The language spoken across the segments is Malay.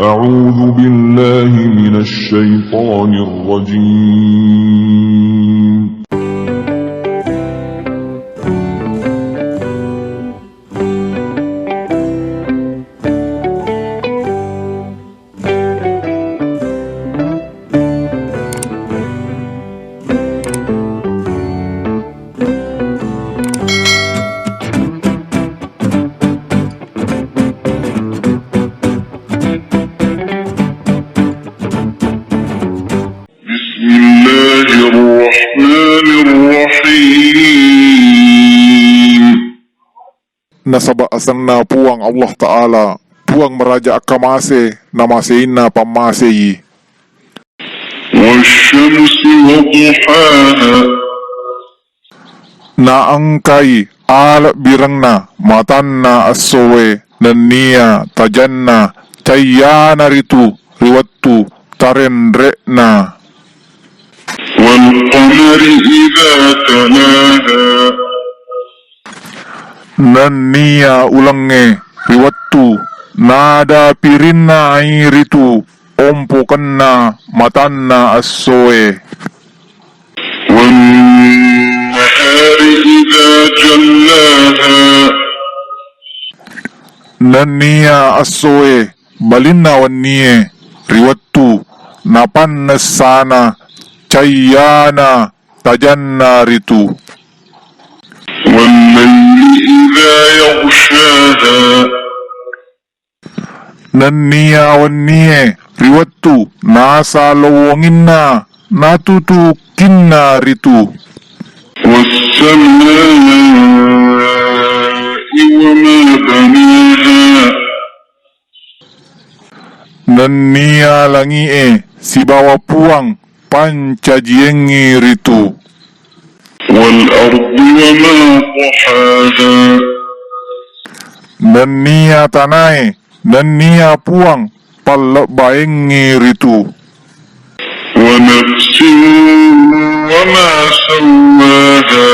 أعوذ بالله من الشيطان الرجيم بسم الله الرحمن الرحيم. Nasaba asanna puang Allah Ta'ala, puang meraja akamase, namaseina pamaseyi. والشمس وضحاها Naangkay ala birangna, matanna asowe, nania tajanna, cayana ritu, riwattu, tarenrekna. والقمر إذا تلاها Nania ulange, riwattu, nada pirinna airitu, ompukanna, matanna asowe. والنهار إذا جلاها Nania asowe, balinna wannie, riwattu, napanna sana, cayana, tajanna ritu. والليل إذا يغشاها Nania wannie, riwattu, nasa lowonginna, natutukinna ritu. والسماء وما بناها Nania langie, sibawa puang, pancajiengi ritu. والأرض وما طحاها Nania tanai, nania puang, palabaengi ritu. ونفس وما سواها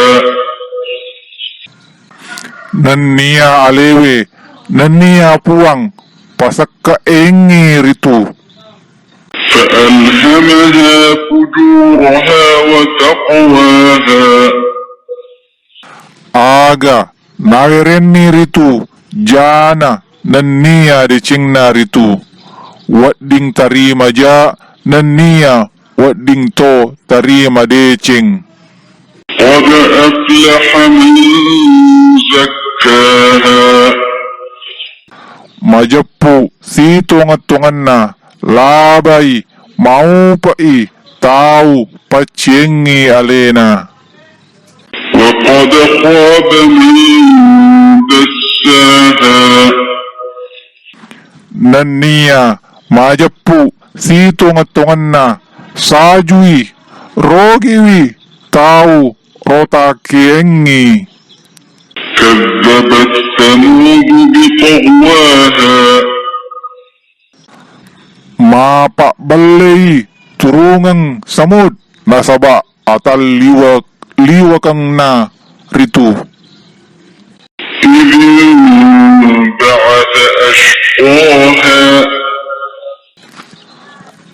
Nania alewe, nania puang, pasakka engi ritu. فألهمها فجورها وتقواها Aga, nagerenni ritu, jana, nania decingna ritu. Wadding tarima ja, nania, wadding to tarima decing. قد أفلح من زكاها Majappu, si tungat-tungan na, labay, maupai, tau, paciengi alena. وقد خاب من دساها Nania, majappu, si tungat-tungan na, sajui, rogiwi, tau, rotakiengi. كذبت ثمود بطغواها Mapa balay, turungang samud, nasaba, atal liwakang na ritu. إذ انبعث أشقاها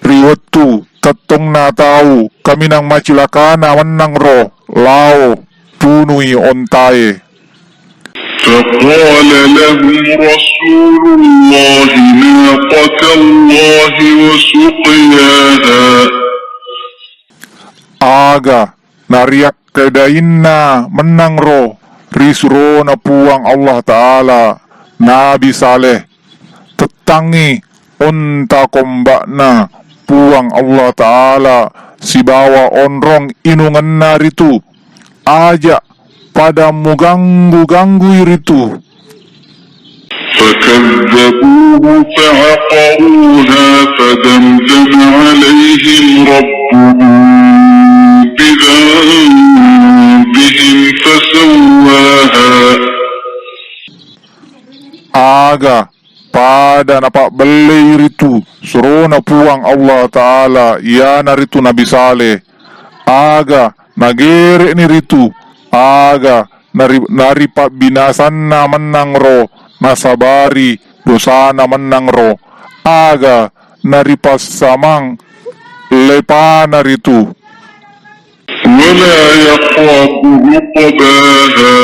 Riwatu, tatong na tao, kami nang macilaka naman ng ro, lao, punui ontaye. فقال لهم رسول الله ناقة الله وسقياها Aga, nariyak kedain na menang ro, risro na puang Allah Ta'ala, Nabi Saleh, tetangi, unta komba na, puang Allah Ta'ala, sibawa onrong inungan na ritu, aja, pada muganggu-ganggu ritu. فكذبوه فعقروها فدمدم عليهم ربهم بذنبهم فسواها Aga, pada napak belay ritu, suruh na puang Allah Ta'ala, ya na ritu Nabi Saleh. Aga, nagere ni ritu, aga, naripa binasan naman ng ro, nasabari, dosa naman ng ro, aga naripas samang lepana ritu ولا يخاف عقباها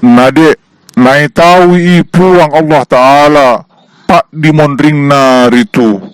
nade naitawi puang Allah Ta'ala pak dimondring na ritu